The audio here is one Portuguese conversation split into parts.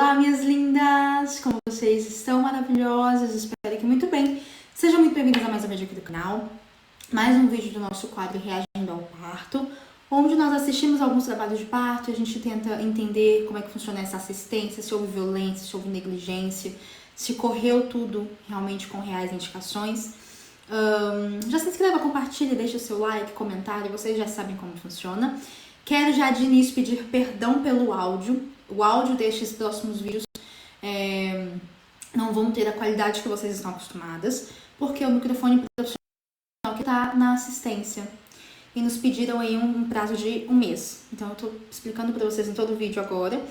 Olá, minhas lindas! Como vocês estão maravilhosas? Espero que muito bem. Sejam muito bem-vindas a mais um vídeo aqui do canal. Mais um vídeo do nosso quadro Reagindo ao Parto, onde nós assistimos alguns trabalhos de parto e a gente tenta entender como é que funciona essa assistência, se houve violência, se houve negligência, se correu tudo realmente com reais indicações. Já se inscreva, compartilhe, deixe o seu like, comentário, vocês já sabem como funciona. Quero já de início pedir perdão pelo áudio. O áudio destes próximos vídeos não vão ter a qualidade que vocês estão acostumadas, porque o microfone profissional que está na assistência. E nos pediram aí um prazo de um mês. Então eu tô explicando para vocês em todo o vídeo agora.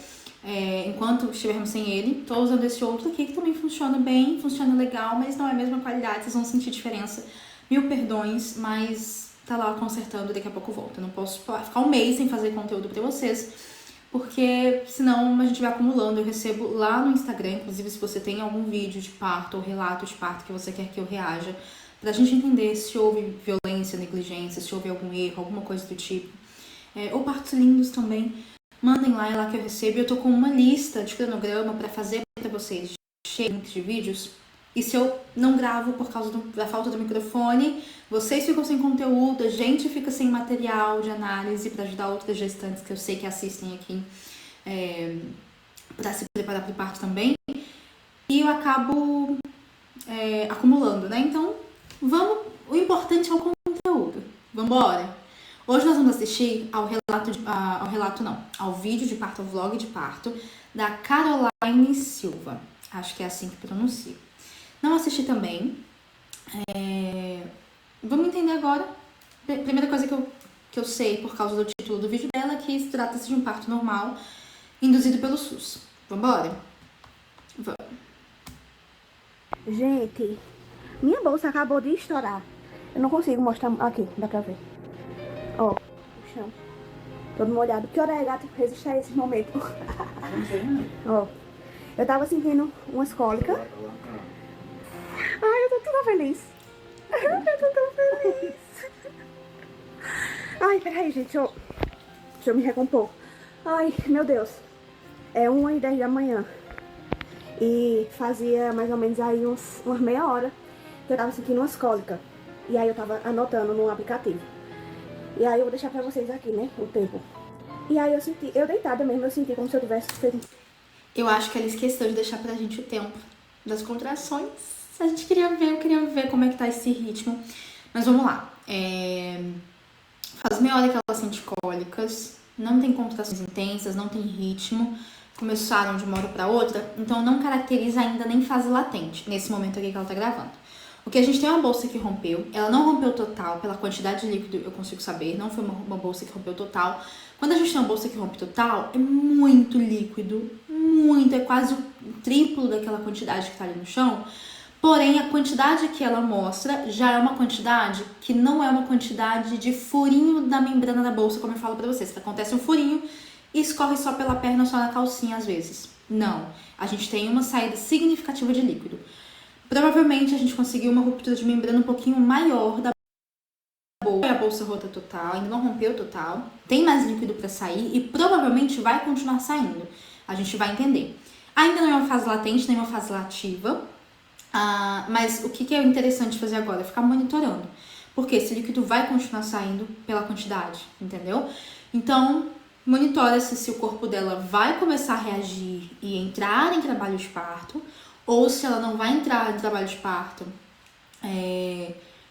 Enquanto estivermos sem ele, tô usando esse outro aqui que também funciona bem, funciona legal, mas não é a mesma qualidade, vocês vão sentir diferença. Mil perdões, mas tá lá consertando, daqui a pouco volta. Eu não posso ficar um mês sem fazer conteúdo pra vocês, porque senão a gente vai acumulando. Eu recebo lá no Instagram, inclusive se você tem algum vídeo de parto ou relato de parto que você quer que eu reaja, pra gente entender se houve violência, negligência, se houve algum erro, alguma coisa do tipo. Ou partos lindos também. Mandem lá, é lá que eu recebo. Eu tô com uma lista de cronograma pra fazer pra vocês, cheio de vídeos. E se eu não gravo por causa da falta do microfone, vocês ficam sem conteúdo, a gente fica sem material de análise para ajudar outras gestantes que eu sei que assistem aqui para se preparar para o parto também. E eu acabo acumulando, né? Então, o importante é o conteúdo. Vambora? Hoje nós vamos assistir ao vídeo de parto, ao vlog de parto da Caroline Silva. Acho que é assim que pronuncia. Não assisti também. Vamos entender agora. Primeira coisa que eu sei por causa do título do vídeo dela é que se trata-se de um parto normal induzido pelo SUS. Vambora? Vamos. Gente, minha bolsa acabou de estourar. Eu não consigo mostrar. Aqui, dá pra ver. Ó, o chão. Todo molhado. Que hora é, gato? Resistir a esse momento. Ó, eu tava sentindo umas cólicas. Ai, eu tô toda feliz. Eu tô tão feliz. Ai, peraí, gente. Deixa eu me recompor. Ai, meu Deus. É 1h10 da manhã. E fazia mais ou menos aí umas meia hora que eu tava sentindo umas cólicas. E aí eu tava anotando no aplicativo. E aí eu vou deixar pra vocês aqui, né, o tempo. E aí eu deitada mesmo, eu senti como se eu tivesse feito... Eu acho que ela esqueceu de deixar pra gente o tempo das contrações. A gente eu queria ver como é que tá esse ritmo. Mas vamos lá. Faz meia hora que ela sente cólicas, não tem contrações intensas, não tem ritmo. Começaram de uma hora pra outra, então não caracteriza ainda nem fase latente, nesse momento aqui que ela tá gravando. O que a gente tem é uma bolsa que rompeu, ela não rompeu total, pela quantidade de líquido eu consigo saber, não foi uma bolsa que rompeu total. Quando a gente tem uma bolsa que rompe total, é muito líquido, muito, é quase o triplo daquela quantidade que tá ali no chão. Porém, a quantidade que ela mostra já é uma quantidade que não é uma quantidade de furinho da membrana da bolsa, como eu falo pra vocês, que acontece um furinho e escorre só pela perna, só na calcinha às vezes. Não, a gente tem uma saída significativa de líquido. Provavelmente a gente conseguiu uma ruptura de membrana um pouquinho maior da bolsa. A bolsa rota total, ainda não rompeu total, tem mais líquido para sair e provavelmente vai continuar saindo. A gente vai entender. Ainda não é uma fase latente, nem uma fase ativa, mas o que é interessante fazer agora? É ficar monitorando. Porque esse líquido vai continuar saindo pela quantidade, entendeu? Então, monitora-se se o corpo dela vai começar a reagir e entrar em trabalho de parto, ou se ela não vai entrar em trabalho de parto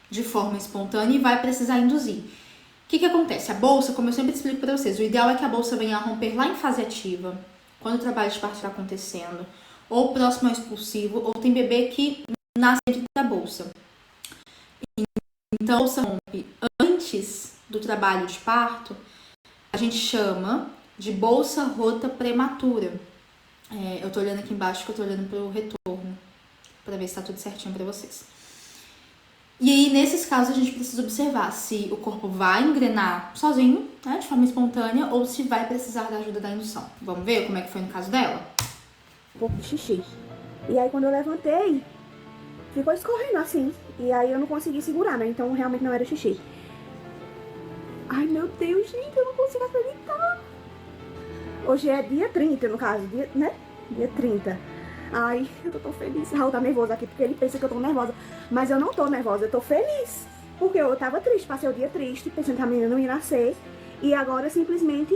de forma espontânea e vai precisar induzir. O que acontece? A bolsa, como eu sempre explico para vocês, o ideal é que a bolsa venha a romper lá em fase ativa, quando o trabalho de parto está acontecendo, ou próximo ao expulsivo, ou tem bebê que nasce dentro da bolsa. Então, a bolsa rompe antes do trabalho de parto, a gente chama de bolsa rota prematura. Eu tô olhando aqui embaixo, que eu tô olhando pro retorno, pra ver se tá tudo certinho pra vocês. E aí, nesses casos, a gente precisa observar se o corpo vai engrenar sozinho, né, de forma espontânea, ou se vai precisar da ajuda da indução. Vamos ver como é que foi no caso dela? Um pouco de xixi. E aí quando eu levantei, ficou escorrendo assim. E aí eu não consegui segurar, né? Então realmente não era xixi. Ai, meu Deus, gente, eu não consigo acreditar. Hoje é dia 30, no caso, né? dia 30. Ai, eu tô tão feliz. Raul tá nervoso aqui porque ele pensa que eu tô nervosa. Mas eu não tô nervosa, eu tô feliz. Porque eu tava triste, passei o dia triste, pensando que a menina não ia nascer. E agora simplesmente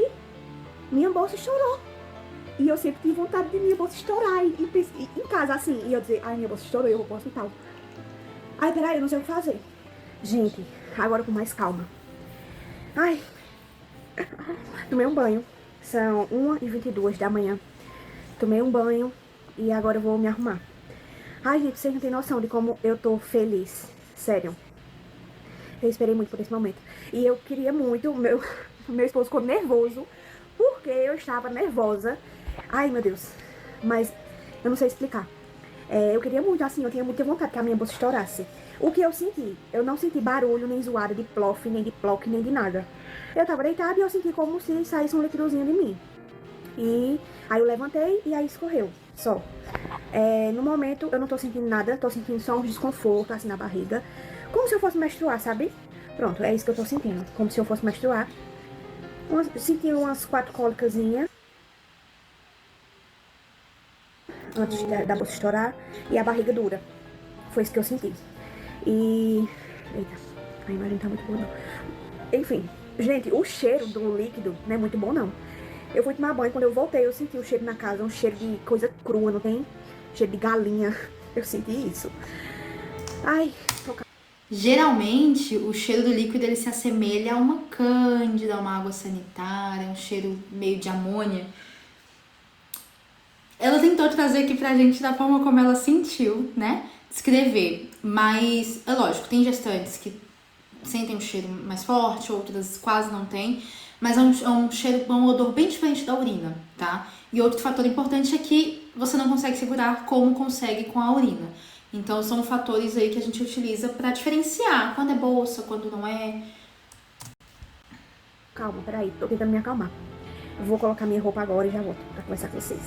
minha bolsa estourou. E eu sempre tive vontade de minha bolsa estourar. E em casa assim, e eu dizer, ai, minha bolsa estourou, eu vou pro hospital. Ai, peraí, eu não sei o que fazer. Gente, agora com mais calma. Ai, tomei um banho. São 1h22 da manhã. Tomei um banho e agora eu vou me arrumar. Ai, gente, vocês não têm noção de como eu tô feliz. Sério. Eu esperei muito por esse momento. E eu queria muito, meu esposo ficou nervoso, porque eu estava nervosa. Ai, meu Deus. Mas eu não sei explicar. Eu queria muito, assim, eu tinha muita vontade que a minha bolsa estourasse. O que eu senti? Eu não senti barulho, nem zoada de plof, nem de ploc, nem de nada. Eu tava deitada e eu senti como se saísse um líquidozinho de mim. E aí eu levantei e aí escorreu, só. No momento eu não tô sentindo nada, tô sentindo só um desconforto, assim, na barriga. Como se eu fosse menstruar, sabe? Pronto, é isso que eu tô sentindo, como se eu fosse menstruar. Senti umas 4 cólicasinhas antes da bolsa estourar e a barriga dura. Foi isso que eu senti. E... eita, a imagem tá muito boa, não. Enfim, gente, o cheiro do líquido não é muito bom, não. Eu fui tomar banho, quando eu voltei eu senti o cheiro na casa, um cheiro de coisa crua, não tem? Cheiro de galinha. Eu senti isso. Ai, Geralmente, o cheiro do líquido ele se assemelha a uma cândida, a uma água sanitária, um cheiro meio de amônia. Ela tentou trazer aqui pra gente da forma como ela sentiu, né? Descrever. Mas, é lógico, tem gestantes que sentem um cheiro mais forte, outras quase não tem. Mas é um cheiro, um odor bem diferente da urina, tá? E outro fator importante é que você não consegue segurar como consegue com a urina. Então, são fatores aí que a gente utiliza pra diferenciar quando é bolsa, quando não é. calma, peraí, tô tentando me acalmar. Vou colocar minha roupa agora e já volto pra conversar com vocês.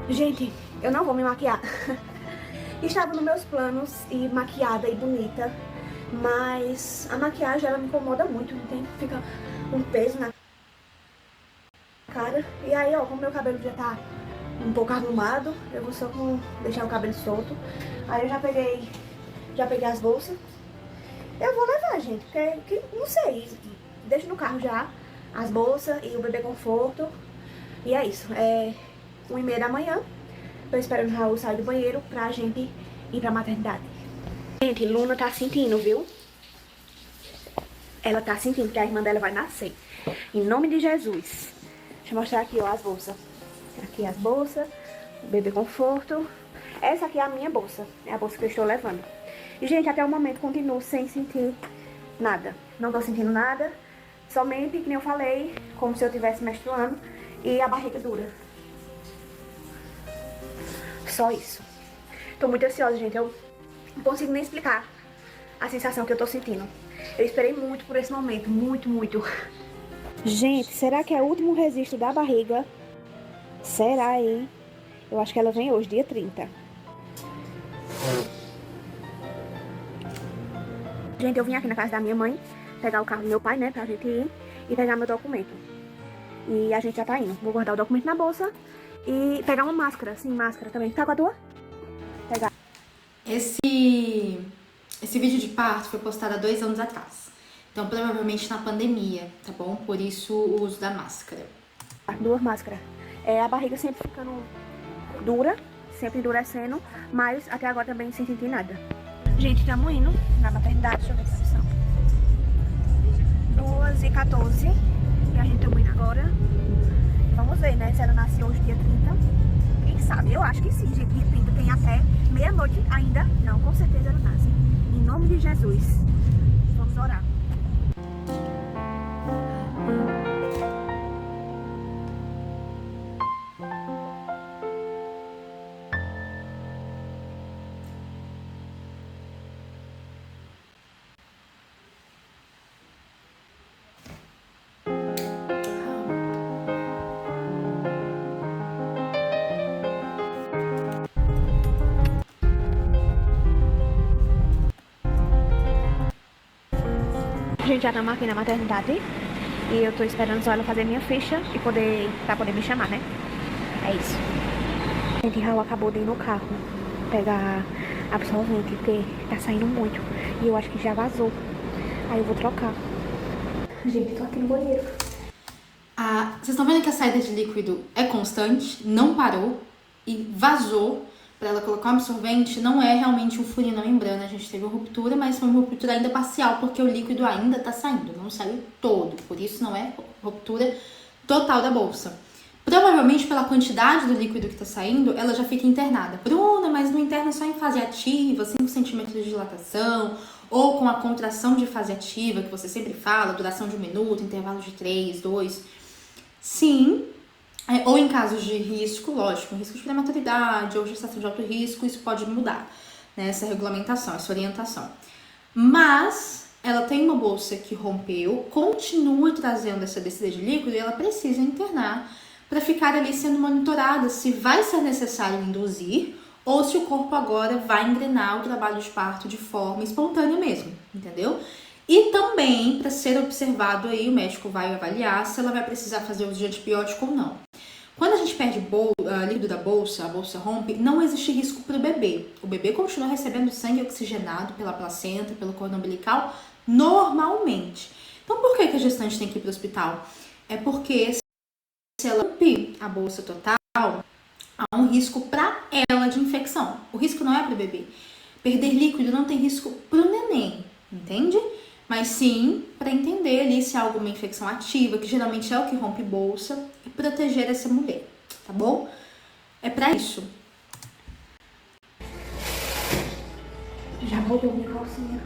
Gente, eu não vou me maquiar. Estava nos meus planos ir maquiada e bonita, mas a maquiagem ela me incomoda muito, não tem? Fica um peso na cara. E aí, ó, como meu cabelo já tá um pouco arrumado, eu vou só deixar o cabelo solto. Aí eu já peguei as bolsas. Eu vou levar, gente, porque não sei, deixo no carro já as bolsas e o bebê conforto. E é isso, 1h30 da manhã. Tô esperando o Raul sair do banheiro pra gente ir pra maternidade. Gente, Luna tá sentindo, viu? Ela tá sentindo que a irmã dela vai nascer. Em nome de Jesus. Deixa eu mostrar aqui, ó, as bolsas. Aqui as bolsas, o bebê conforto. Essa aqui é a minha bolsa, é a bolsa que eu estou levando. E, gente, até o momento continuo sem sentir nada. Não tô sentindo nada. Somente, que nem eu falei, como se eu estivesse menstruando. E a barriga dura. Só isso. Tô muito ansiosa, gente. Eu não consigo nem explicar a sensação que eu tô sentindo. Eu esperei muito por esse momento. Muito, muito. Gente, será que é o último registro da barriga? Será, hein? Eu acho que ela vem hoje, dia 30. Gente, eu vim aqui na casa da minha mãe pegar o carro do meu pai, né, pra gente ir e pegar meu documento. E a gente já tá indo. Vou guardar o documento na bolsa e pegar uma máscara, sim, máscara também. Tá com a tua? Pegar. Esse vídeo de parto foi postado há 2 anos atrás. Então, provavelmente na pandemia, tá bom? Por isso, o uso da máscara. 2 máscaras. A barriga sempre ficando dura, sempre endurecendo, mas até agora também sem sentir nada. Gente, estamos indo na maternidade, deixa eu ver se são 2h14 e a gente tá indo agora. Vamos ver, né, se ela nasce hoje, dia 30. Quem sabe? Eu acho que sim, gente, dia 30 tem até meia-noite ainda. Não, com certeza ela nasce. Em nome de Jesus. Vamos orar. Gente, já estamos aqui na maternidade e eu tô esperando só ela fazer minha ficha e pra poder me chamar, né? É isso. Gente, Raul acabou de ir no carro pegar absorvente, porque tá saindo muito. E eu acho que já vazou. Aí eu vou trocar. Gente, tô aqui no banheiro. Vocês estão vendo que a saída de líquido é constante, não parou e vazou para ela colocar o absorvente. Não é realmente um furinho na membrana, a gente teve uma ruptura, mas foi uma ruptura ainda parcial, porque o líquido ainda tá saindo, não saiu todo, por isso não é ruptura total da bolsa. Provavelmente pela quantidade do líquido que tá saindo, ela já fica internada. Bruna, mas no interno só em fase ativa, 5 centímetros de dilatação, ou com a contração de fase ativa, que você sempre fala, duração de 1 minuto, intervalo de 3, 2. Sim, ou em casos de risco, lógico, risco de prematuridade ou gestação de alto risco, isso pode mudar, né, essa regulamentação, essa orientação. Mas ela tem uma bolsa que rompeu, continua trazendo essa descida de líquido e ela precisa internar para ficar ali sendo monitorada se vai ser necessário induzir ou se o corpo agora vai engrenar o trabalho de parto de forma espontânea mesmo, entendeu? E também, para ser observado aí, o médico vai avaliar se ela vai precisar fazer uso de antibiótico ou não. Quando a gente perde líquido da bolsa, a bolsa rompe, não existe risco para o bebê. O bebê continua recebendo sangue oxigenado pela placenta, pelo cordão umbilical, normalmente. Então, por que a gestante tem que ir para o hospital? É porque se ela romper a bolsa total, há um risco para ela de infecção. O risco não é para o bebê. Perder líquido não tem risco para o neném, entende? Mas sim para entender ali se há alguma infecção ativa, que geralmente é o que rompe bolsa, e proteger essa mulher, tá bom? É para isso. Já molhou minha calcinha.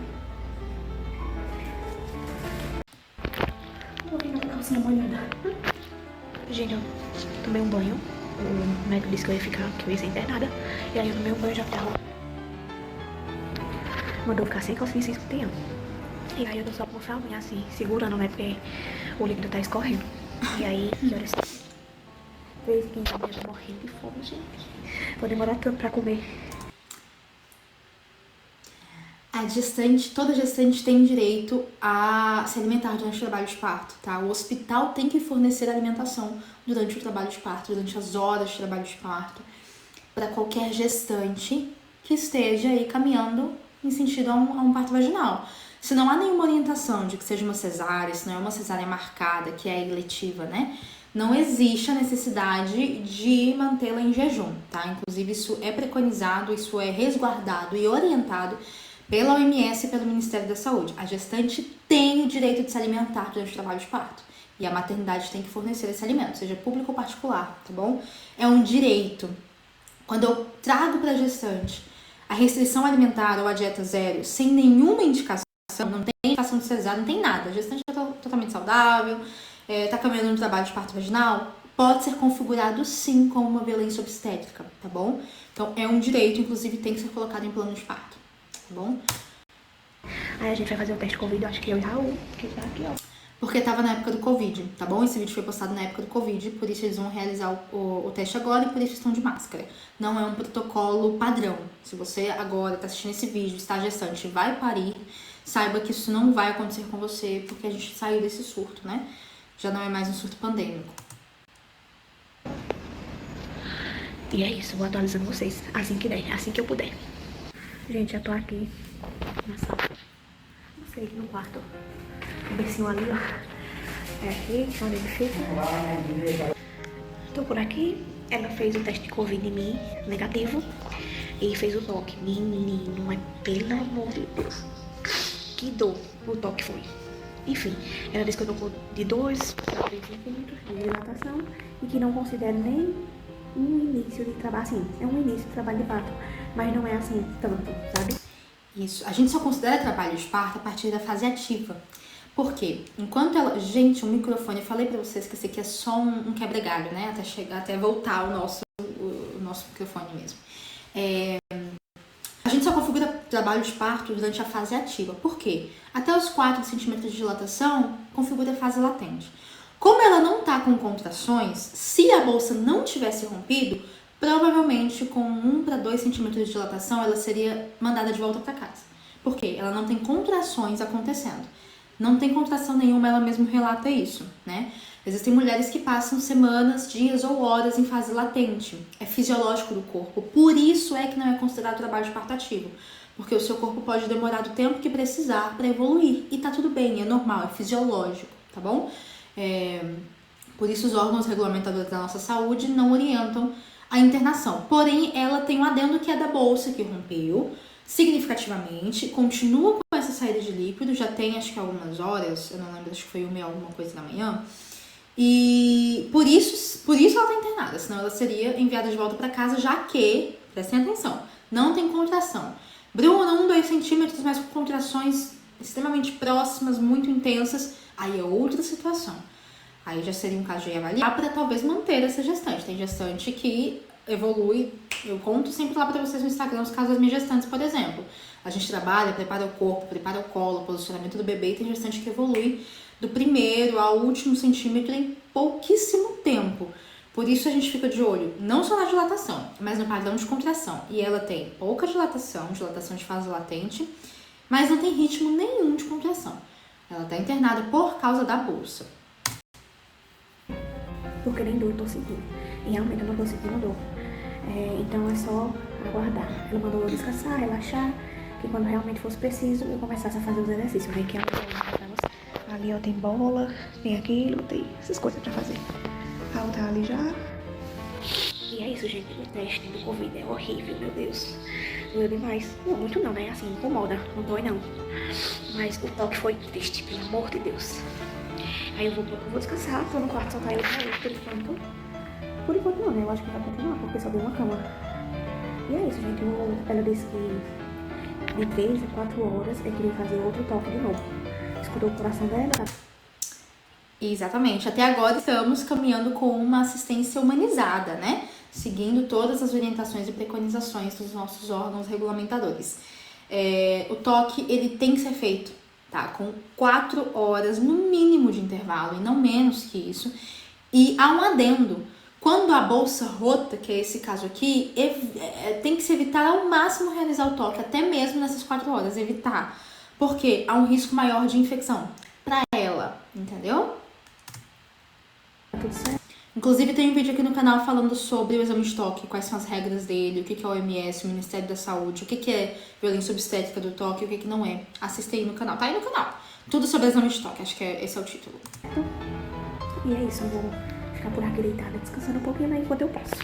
Vou ver minha calcinha molhada. Gente, eu tomei um banho. O médico disse que eu ia ficar, que eu ia ser internada. E aí eu tomei um banho já tava. Mandou ficar sem calcinha e sem escuteião. E aí eu tô só com a unha assim, segurando, né? Porque o líquido tá escorrendo. E aí, que horas? 3h15, eu tô morrendo de fome, gente. Vou demorar tanto pra comer. Toda gestante tem direito a se alimentar durante o trabalho de parto, tá? O hospital tem que fornecer alimentação durante o trabalho de parto, durante as horas de trabalho de parto, para qualquer gestante que esteja aí caminhando em sentido a um parto vaginal. Se não há nenhuma orientação de que seja uma cesárea, se não é uma cesárea marcada, que é eletiva, né? Não existe a necessidade de mantê-la em jejum, tá? Inclusive, isso é preconizado, isso é resguardado e orientado pela OMS e pelo Ministério da Saúde. A gestante tem o direito de se alimentar durante o trabalho de parto. E a maternidade tem que fornecer esse alimento, seja público ou particular, tá bom? É um direito. Quando eu trago para a gestante a restrição alimentar ou a dieta zero, sem nenhuma indicação, não tem indicação de cesárea, não tem nada. A gestante está totalmente saudável, está caminhando no trabalho de parto vaginal, pode ser configurado sim como uma violência obstétrica, tá bom? Então é um direito, inclusive tem que ser colocado em plano de parto, tá bom? Aí a gente vai fazer o teste Covid, acho que eu e Raul, que tá aqui, ó. Porque tava na época do Covid, tá bom? Esse vídeo foi postado na época do Covid, por isso eles vão realizar o teste agora e por isso estão de máscara. Não é um protocolo padrão. Se você agora tá assistindo esse vídeo, está gestante, vai parir, saiba que isso não vai acontecer com você, porque a gente saiu desse surto, né? Já não é mais um surto pandêmico. E é isso, vou atualizando vocês assim que der, assim que eu puder. Gente, eu tô aqui na sala. Não sei, no quarto. O bercinho ali, ó. É aqui, onde ele fica. Tô por aqui. Ela fez o teste de Covid em mim, negativo. E fez o toque. Menino, mas pelo amor de Deus. Que dor o toque foi. Enfim, ela disse que eu tô de 2 a 3 centímetros de dilatação e que não considero nem um início de trabalho, assim, é um início de trabalho de parto, mas não é assim tanto, sabe? Isso, a gente só considera trabalho de parto a partir da fase ativa. Por quê? Enquanto ela... Gente, o microfone, eu falei pra vocês que esse aqui é só um quebra-galho, né? Até voltar o nosso microfone mesmo. A gente só configura trabalho de parto durante a fase ativa. Por quê? Até os 4 centímetros de dilatação, configura a fase latente. Como ela não tá com contrações, se a bolsa não tivesse rompido, provavelmente com 1 para 2 centímetros de dilatação, ela seria mandada de volta para casa. Por quê? Ela não tem contrações acontecendo. Não tem contração nenhuma, ela mesmo relata isso, né? Existem mulheres que passam semanas, dias ou horas em fase latente. É fisiológico do corpo. Por isso é que não é considerado trabalho de parto ativo. Porque o seu corpo pode demorar o tempo que precisar para evoluir. E tá tudo bem, é normal, é fisiológico, tá bom? Por isso os órgãos regulamentadores da nossa saúde não orientam a internação. Porém, ela tem um adendo que é da bolsa, que rompeu significativamente, continua com essa saída de líquido, já tem acho que algumas horas, eu não lembro, acho que foi 1 alguma coisa da manhã. E por isso ela tá internada, senão ela seria enviada de volta para casa, já que, prestem atenção, não tem contração. Bruna, 1-2 centímetros, mas com contrações extremamente próximas, muito intensas, aí é outra situação. Aí já seria um caso de avaliar para talvez manter essa gestante. Tem gestante que evolui, eu conto sempre lá para vocês no Instagram os casos das minhas gestantes, por exemplo. A gente trabalha, prepara o corpo, prepara o colo, o posicionamento do bebê, e tem gestante que evolui do primeiro ao último centímetro em pouquíssimo tempo. Por isso a gente fica de olho, não só na dilatação, mas no padrão de contração. E ela tem pouca dilatação de fase latente, mas não tem ritmo nenhum de contração. Ela está internada por causa da bolsa. Porque nem dor eu tô sentindo. E realmente eu não tô sentindo dor. Então é só aguardar. Ela mandou eu descansar, relaxar, que quando realmente fosse preciso eu começasse a fazer os exercícios. Aí que é ali ó, tem bola, tem aquilo, tem essas coisas pra fazer. A outra ali já. E é isso, gente. O teste do Covid é horrível, meu Deus. Doeu demais. Não, muito não, né? Assim, incomoda. Não dói não. Mas o toque foi triste, pelo amor de Deus. Aí eu vou descansar, tô no quarto, só tá eu pra ele, por enquanto. Por enquanto não, né? Eu acho que vai continuar, porque só deu uma cama. E é isso, gente. Ela disse que de 3 a 4 horas eu queria fazer outro toque de novo. Escutou o coração dela, tá? Exatamente. Até agora estamos caminhando com uma assistência humanizada, né? Seguindo todas as orientações e preconizações dos nossos órgãos regulamentadores. O toque, ele tem que ser feito, tá? Com 4 horas no mínimo de intervalo, e não menos que isso. E há um adendo. Quando a bolsa rota, que é esse caso aqui, tem que se evitar ao máximo realizar o toque, até mesmo nessas 4 horas, evitar. Porque há um risco maior de infecção para ela, entendeu? Tudo certo. Inclusive tem um vídeo aqui no canal falando sobre o exame de toque, quais são as regras dele, o que é o OMS, o Ministério da Saúde, o que é violência obstétrica do toque e o que não é. Assista aí no canal, tá aí no canal. Tudo sobre exame de toque, acho que esse é o título. E é isso, eu vou ficar por aqui deitada, descansando um pouquinho, né, enquanto eu posso.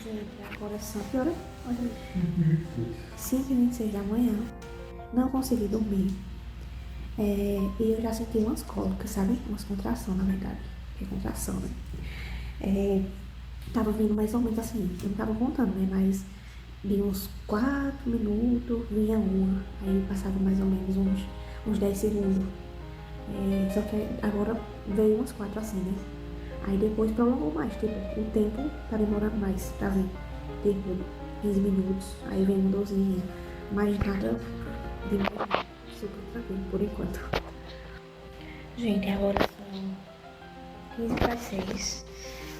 Gente, agora são que hora? 5h26 da manhã. Não consegui dormir. E eu já senti umas cólicas, sabe? Umas contrações, na verdade. Que é contração, né? Tava vindo mais ou menos assim. Eu não tava contando, né? Mas de uns 4 minutos vinha uma. Aí passava mais ou menos uns 10 segundos. Só que agora veio umas 4 assim, né? Aí depois prolongou mais. Tipo, o tempo tá demorando mais pra vir. Tipo, 15 minutos. Aí vem uma dorzinha. Mas nada de muito. Super tranquilo, por enquanto. Gente, agora são 15h06.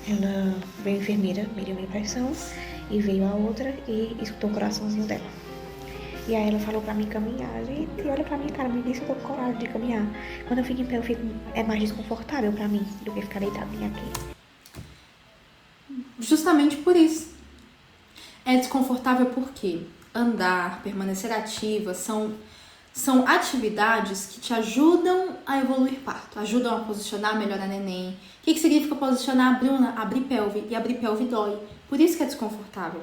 Ela veio a enfermeira, mediu minha pressão, e veio a outra e escutou o coraçãozinho dela. E aí ela falou pra mim caminhar. Gente, olha pra minha cara, me disse que eu tô com coragem de caminhar. Quando eu fico em pé, é mais desconfortável pra mim do que ficar deitadinha aqui. Justamente por isso. É desconfortável porque andar, permanecer ativa são atividades que te ajudam a evoluir parto, ajudam a posicionar melhor a neném. O que significa posicionar, Bruna? Abrir pelve, e abrir pelve dói. Por isso que é desconfortável.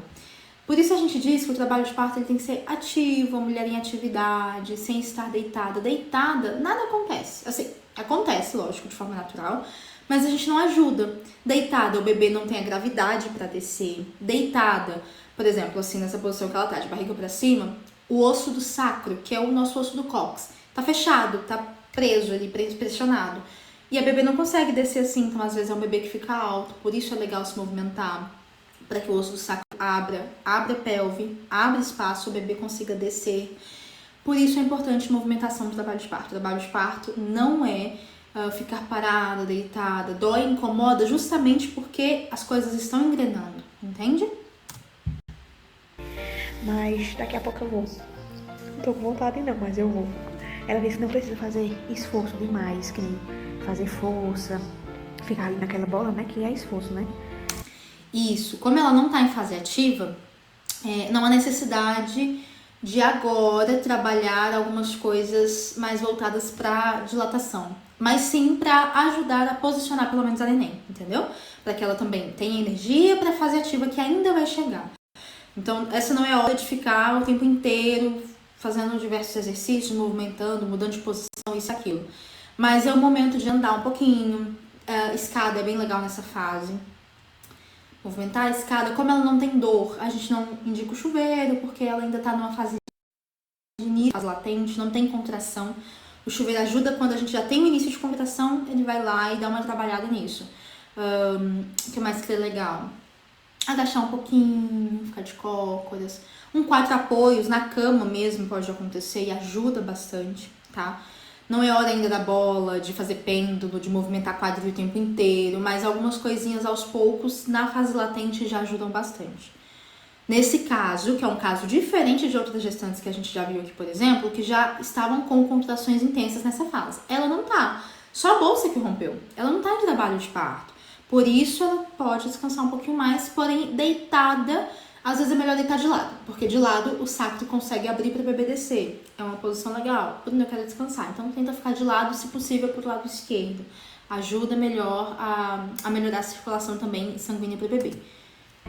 Por isso a gente diz que o trabalho de parto ele tem que ser ativo, a mulher em atividade, sem estar deitada. Deitada, nada acontece. Assim, acontece, lógico, de forma natural, mas a gente não ajuda. Deitada, o bebê não tem a gravidade para descer. Deitada, por exemplo, assim, nessa posição que ela tá, de barriga para cima, o osso do sacro, que é o nosso osso do cóccix, tá fechado, tá preso ali, pressionado. E a bebê não consegue descer assim, então às vezes é um bebê que fica alto, por isso é legal se movimentar, para que o osso do sacro abra a pelve, abra espaço, o bebê consiga descer. Por isso é importante a movimentação do trabalho de parto. O trabalho de parto não é ficar parada, deitada, dói, incomoda, justamente porque as coisas estão engrenando, entende? Mas daqui a pouco eu vou. Não tô com vontade não, mas eu vou. Ela disse que não precisa fazer esforço demais, que nem fazer força, ficar ali naquela bola, né, que é esforço, né? Isso, como ela não tá em fase ativa, não há necessidade de agora trabalhar algumas coisas mais voltadas para dilatação, mas sim para ajudar a posicionar pelo menos a neném, entendeu? Para que ela também tenha energia para a fase ativa que ainda vai chegar. Então, essa não é a hora de ficar o tempo inteiro fazendo diversos exercícios, movimentando, mudando de posição, isso e aquilo. Mas é o momento de andar um pouquinho. A escada é bem legal nessa fase. Movimentar a escada, como ela não tem dor, a gente não indica o chuveiro, porque ela ainda tá numa fase de início, fase latente, não tem contração. O chuveiro ajuda quando a gente já tem o início de contração, ele vai lá e dá uma trabalhada nisso. O que mais que é legal? Agachar um pouquinho, ficar de cócoras. 4 apoios na cama mesmo pode acontecer e ajuda bastante, tá? Não é hora ainda da bola, de fazer pêndulo, de movimentar quadril o tempo inteiro, mas algumas coisinhas aos poucos na fase latente já ajudam bastante. Nesse caso, que é um caso diferente de outras gestantes que a gente já viu aqui, por exemplo, que já estavam com contrações intensas nessa fase. Ela não tá. Só a bolsa que rompeu. Ela não tá em trabalho de parto. Por isso, ela pode descansar um pouquinho mais, porém, deitada, às vezes é melhor deitar de lado, porque de lado o sacro consegue abrir para o bebê descer. É uma posição legal, quando eu quero descansar. Então, tenta ficar de lado, se possível, pro lado esquerdo. Ajuda melhor a melhorar a circulação também sanguínea pro bebê.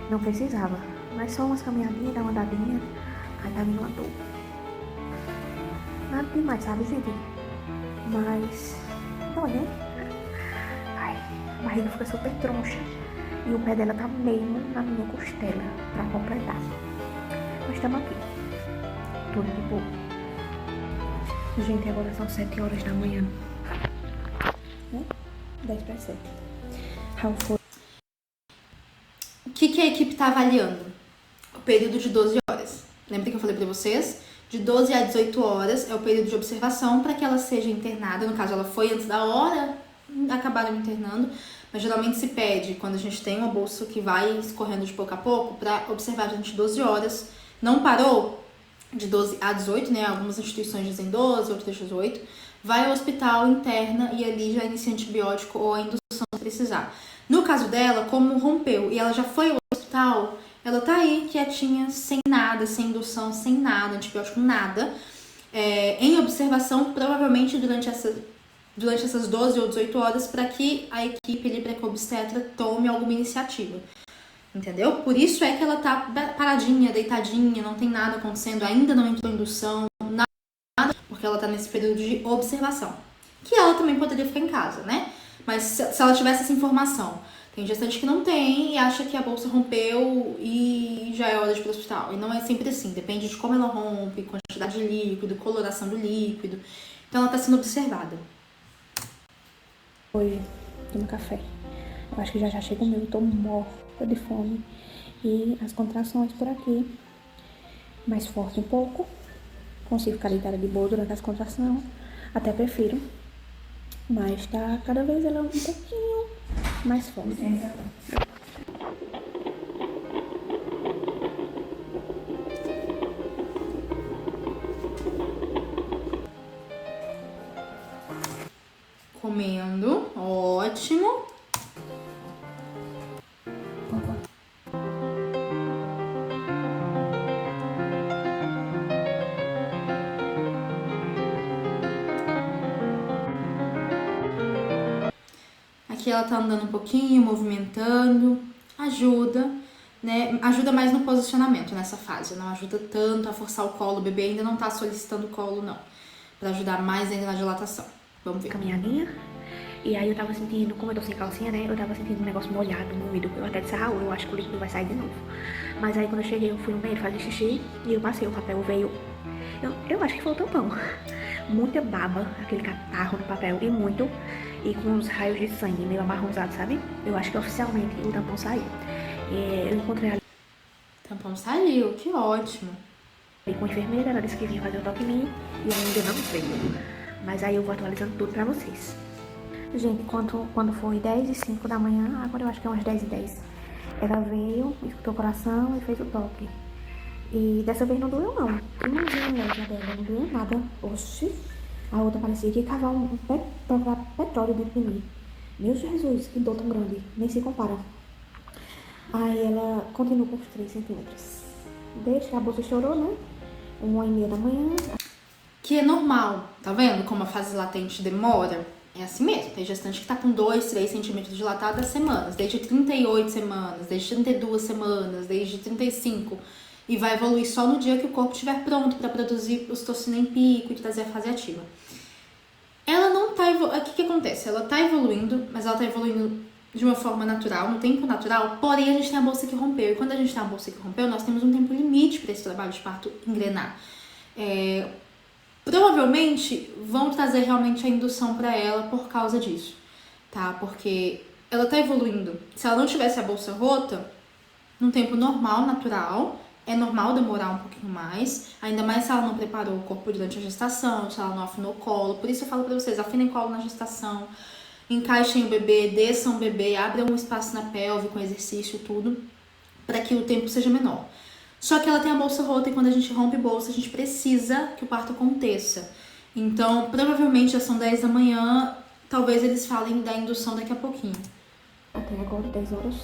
Não precisava, mas só umas caminhadinhas, dar uma andadinha, aí tá vindo uma dor. Nada demais, sabe, gente? Mas dói, né? Ai, a barriga fica super troncha. E o pé dela tá mesmo na minha costela, pra completar. Nós estamos aqui. Tudo de boa. Gente, agora são 7 horas da manhã. 10 para 7. Raul foi. O que a equipe tá avaliando? O período de 12 horas. Lembra que eu falei pra vocês? De 12 a 18 horas é o período de observação para que ela seja internada. No caso, ela foi antes da hora, acabaram internando. Mas geralmente se pede, quando a gente tem uma bolsa que vai escorrendo de pouco a pouco, para observar durante 12 horas. Não parou de 12 a 18, né? Algumas instituições dizem 12, outras 18. Vai ao hospital, interna e ali já inicia antibiótico ou a indução se precisar. No caso dela, como rompeu e ela já foi ao hospital, ela tá aí quietinha, sem nada, sem indução, sem nada, antibiótico, nada. Em observação, provavelmente durante essas 12 ou 18 horas, para que a equipe ali preco-obstetra tome alguma iniciativa. Entendeu? Por isso é que ela tá paradinha, deitadinha, não tem nada acontecendo, ainda não entrou indução, nada, porque ela tá nesse período de observação. Que ela também poderia ficar em casa, né? Mas se ela tivesse essa informação, tem gestante que não tem e acha que a bolsa rompeu e já é hora de ir pro hospital. E não é sempre assim, depende de como ela rompe, quantidade de líquido, coloração do líquido. Então ela tá sendo observada. Hoje, tomo café. Eu acho que já chega o meu, eu tô morta de fome. E as contrações por aqui, mais forte um pouco. Consigo ficar deitada de boa durante as contrações, até prefiro. Mas tá cada vez ela um pouquinho mais forte. Comendo, ótimo. Aqui ela tá andando um pouquinho, movimentando, ajuda, né? Ajuda mais no posicionamento nessa fase, não ajuda tanto a forçar o colo, o bebê ainda não tá solicitando colo, não. Pra ajudar mais ainda na dilatação. Vamos ver. Caminhadinha. E aí eu tava sentindo, como eu tô sem calcinha, né? Eu tava sentindo um negócio molhado, úmido. Eu até disse, Raul, eu acho que o líquido vai sair de novo. Mas aí quando eu cheguei, eu fui no banheiro fazer xixi e eu passei, o papel veio. Eu acho que foi o tampão. Muita baba, aquele catarro no papel e com uns raios de sangue meio amarronzado, sabe? Eu acho que oficialmente o tampão saiu. Eu encontrei ali. O tampão saiu, que ótimo. Com a enfermeira, ela disse que vinha fazer o toque em mim e ainda não veio. Mas aí eu vou atualizando tudo pra vocês. Gente, quando foi 10h05 da manhã, agora eu acho que é umas 10h10, ela veio, escutou o coração e fez o toque. E dessa vez não doeu não. Imagina a média dela, não doeu nada. Oxi, A outra parecia que ia cavar petróleo dentro de mim. Meu Jesus, que dor tão grande, nem se compara. Aí ela continua com os 3 centímetros. Desde que a bolsa estourou, né? 1h30 da manhã. Que é normal, tá vendo como a fase latente demora? É assim mesmo, tem gestante que tá com 2, 3 centímetros dilatado há semanas, desde 38 semanas, desde 32 semanas, desde 35, e vai evoluir só no dia que o corpo estiver pronto para produzir ocitocina em pico e trazer a fase ativa. Ela não tá evoluindo, o que acontece? Ela tá evoluindo, mas ela tá evoluindo de uma forma natural, no tempo natural, porém a gente tem a bolsa que rompeu, e quando a gente tem a bolsa que rompeu, nós temos um tempo limite para esse trabalho de parto engrenar. Provavelmente vão trazer realmente a indução para ela por causa disso, tá? Porque ela tá evoluindo. Se ela não tivesse a bolsa rota, num tempo normal, natural, é normal demorar um pouquinho mais, ainda mais se ela não preparou o corpo durante a gestação, se ela não afinou o colo. Por isso eu falo para vocês, afinem o colo na gestação, encaixem o bebê, desçam o bebê, abram um espaço na pelve com exercício e tudo, para que o tempo seja menor. Só que ela tem a bolsa rota e quando a gente rompe bolsa, a gente precisa que o parto aconteça. Então, provavelmente já são 10 da manhã, talvez eles falem da indução daqui a pouquinho. Até agora, 10 horas,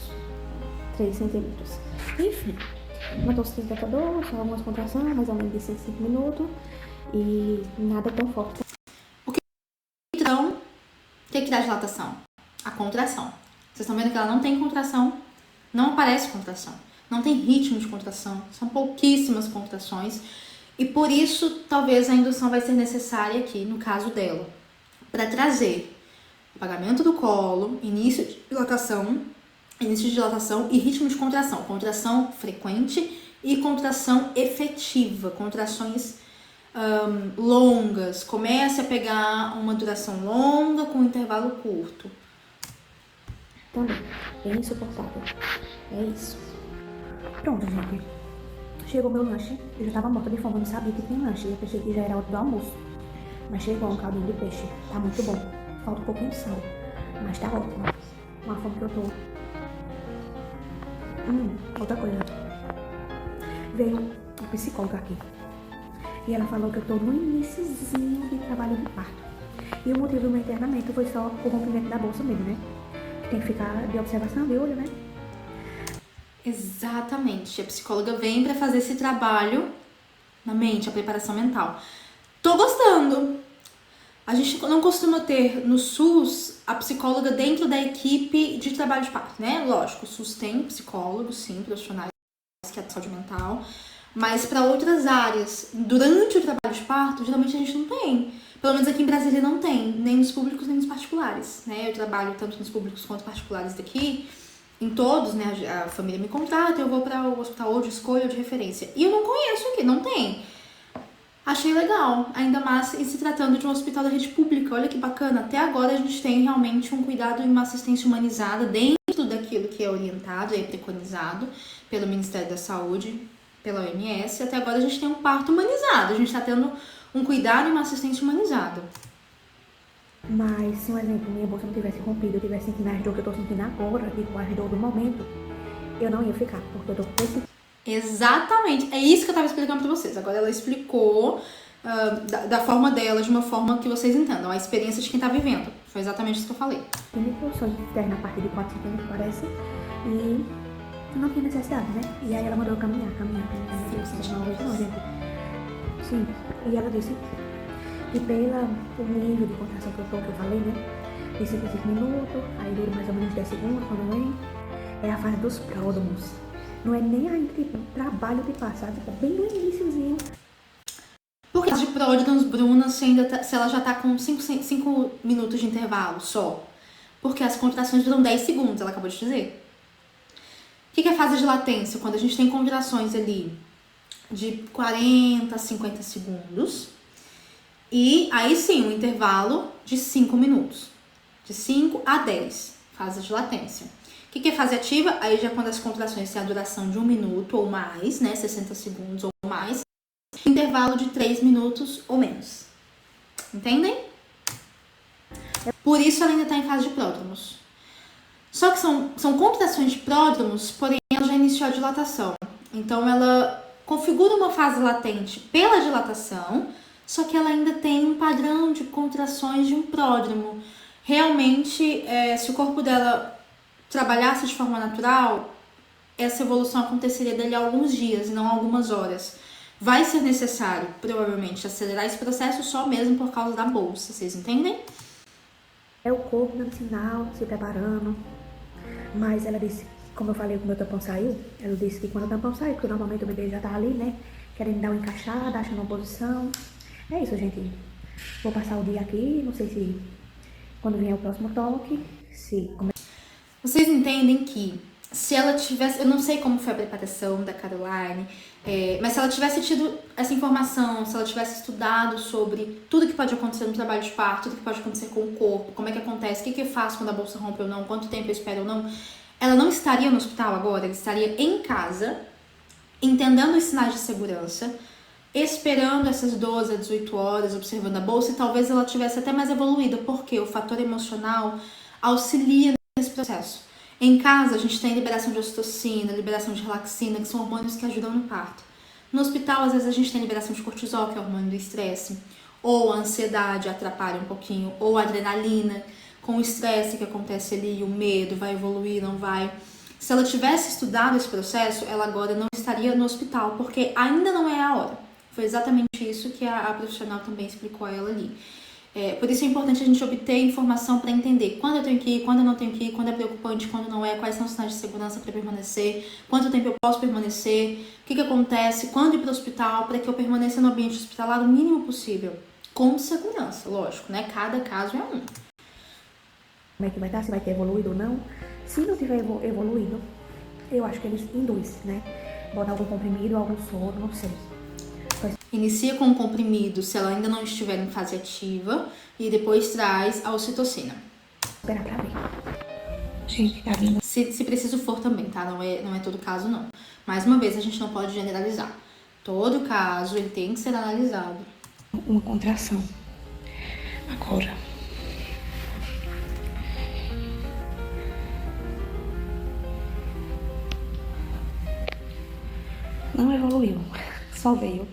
3 centímetros. Enfim, uma tosse hidratador, só algumas contrações, mais ou menos de 5 minutos. E nada tão forte. Então, o que dá dilatação? A contração. Vocês estão vendo que ela não tem contração, não aparece contração. Não tem ritmo de contração, são pouquíssimas contrações e por isso talvez a indução vai ser necessária aqui no caso dela, para trazer apagamento do colo, início de dilatação e ritmo de contração, contração frequente e contração efetiva, contrações longas, comece a pegar uma duração longa com um intervalo curto. Também, bem insuportável, é isso. Pronto, gente. Chegou meu lanche. Eu já tava morta de fome, eu não sabia que tinha lanche. Eu pensei que já era hora do almoço. Mas chegou um caldinho de peixe. Tá muito bom. Falta um pouquinho de sal. Mas tá ótimo. Uma fome que eu tô. Outra coisa. Veio uma psicóloga aqui. E ela falou que eu tô no iniciozinho de trabalho de parto. E o motivo do meu internamento foi só o rompimento da bolsa mesmo, né? Tem que ficar de observação de olho, né? Exatamente, a psicóloga vem para fazer esse trabalho na mente, a preparação mental. Tô gostando. A gente não costuma ter no SUS a psicóloga dentro da equipe de trabalho de parto, né? Lógico, o SUS tem psicólogos, sim, profissionais que é de saúde mental, mas para outras áreas, durante o trabalho de parto, geralmente a gente não tem. Pelo menos aqui em Brasília não tem, nem nos públicos nem nos particulares, né? Eu trabalho tanto nos públicos quanto particulares daqui. Em todos, né, a família me contrata, eu vou para o hospital ou de escolha ou de referência. E eu não conheço aqui, não tem. Achei legal, ainda mais em se tratando de um hospital da rede pública. Olha que bacana, até agora a gente tem realmente um cuidado e uma assistência humanizada dentro daquilo que é orientado e é preconizado pelo Ministério da Saúde, pela OMS. Até agora a gente tem um parto humanizado, a gente está tendo um cuidado e uma assistência humanizada. Mas se, um exemplo, minha bolsa não tivesse rompido, eu tivesse sentindo as dor que eu tô sentindo agora, tipo, as dor do momento, eu não ia ficar, porque eu tô com esse... Exatamente, é isso que eu tava explicando pra vocês. Agora ela explicou da forma dela, de uma forma que vocês entendam, a experiência de quem tá vivendo. Foi exatamente isso que eu falei. Microções interna a partir de 4 centímetros, parece, e não tinha necessidade, né? E aí ela mandou eu caminhar. Sim, e ela disse que pelo nível de contração que eu falei, né? De 55 minutos, aí dura mais ou menos 10 segundos quando vem. É a fase dos pródromos. Não é nem aí tipo trabalho de passar, tipo, bem no iniciozinho. Por causa de pródromos, Bruna, se ela já tá com 5 minutos de intervalo só? Porque as contrações duram 10 segundos, ela acabou de dizer. O que é a fase de latência? Quando a gente tem contrações ali de 40 a 50 segundos. E aí sim, um intervalo de 5 minutos. De 5 a 10, fase de latência. O que é fase ativa? Aí já quando as contrações têm a duração de 1 minuto ou mais, né? 60 segundos ou mais. Intervalo de 3 minutos ou menos. Entendem? Por isso ela ainda está em fase de pródromos. Só que são contrações de pródromos, porém ela já iniciou a dilatação. Então ela configura uma fase latente pela dilatação, só que ela ainda tem um padrão de contrações de um pródromo. Realmente, se o corpo dela trabalhasse de forma natural, essa evolução aconteceria dali a alguns dias, não algumas horas. Vai ser necessário, provavelmente, acelerar esse processo só mesmo por causa da bolsa, vocês entendem? É o corpo dando sinal, se preparando. Mas ela disse, como eu falei, que o meu tampão saiu, ela disse que quando o tampão saiu, porque normalmente o bebê já tá ali, né? Querendo dar uma encaixada, achando uma posição. É isso, gente. Vou passar o dia aqui, não sei se quando vier o próximo toque, se... Vocês entendem que se ela tivesse, eu não sei como foi a preparação da Caroline, mas se ela tivesse tido essa informação, se ela tivesse estudado sobre tudo que pode acontecer no trabalho de parto, tudo que pode acontecer com o corpo, como é que acontece, o que eu faço quando a bolsa rompe ou não, quanto tempo eu espero ou não, ela não estaria no hospital agora, ela estaria em casa, entendendo os sinais de segurança, esperando essas 12 a 18 horas, observando a bolsa, e talvez ela tivesse até mais evoluída, porque o fator emocional auxilia nesse processo. Em casa, a gente tem liberação de ocitocina, liberação de relaxina, que são hormônios que ajudam no parto. No hospital, às vezes, a gente tem liberação de cortisol, que é o hormônio do estresse, ou a ansiedade atrapalha um pouquinho, ou a adrenalina, com o estresse que acontece ali, o medo, vai evoluir, não vai. Se ela tivesse estudado esse processo, ela agora não estaria no hospital, porque ainda não é a hora. Foi exatamente isso que a profissional também explicou a ela ali. Por isso é importante a gente obter informação para entender quando eu tenho que ir, quando eu não tenho que ir, quando é preocupante, quando não é, quais são os sinais de segurança para permanecer, quanto tempo eu posso permanecer, o que acontece, quando ir para o hospital, para que eu permaneça no ambiente hospitalar o mínimo possível, com segurança, lógico, né? Cada caso é um. Como é que vai estar, se vai ter evoluído ou não. Se não tiver evoluído, eu acho que eles induzem, né? Botar algum comprimido, algum soro, não sei. Inicia com o comprimido se ela ainda não estiver em fase ativa e depois traz a ocitocina. Esperar pra ver. Gente, tá vindo. Se preciso for também, tá? Não é todo caso, não. Mais uma vez, a gente não pode generalizar. Todo caso, ele tem que ser analisado. Uma contração. Agora. Não evoluiu. Só veio.